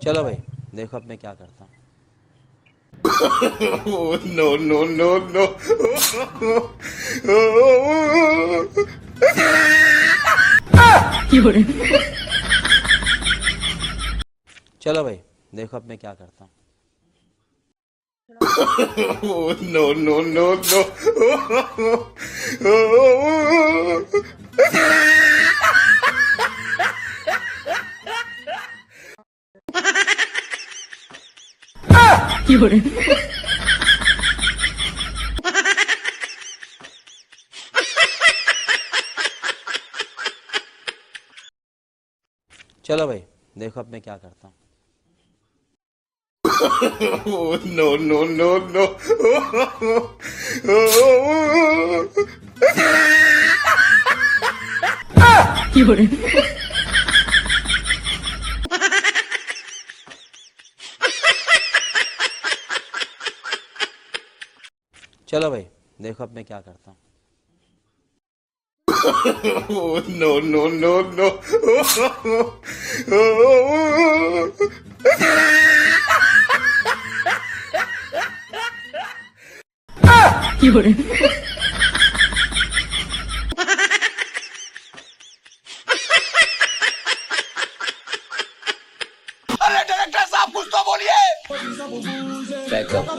चलो भाई, देखो अब मैं क्या करता हूँ। Oh, no, no, no, no. चलो भाई, देखो अब मैं क्या करता हूँ। Oh, no, no, no, no. चलो भाई, देखो अब मैं क्या करता हूँ। Oh, no, no, no, no. चलो भाई, देखो अब मैं क्या करता हूँ। Oh, no, no, no, no. अरे डायरेक्टर साहब कुछ तो बोलिए। Backup.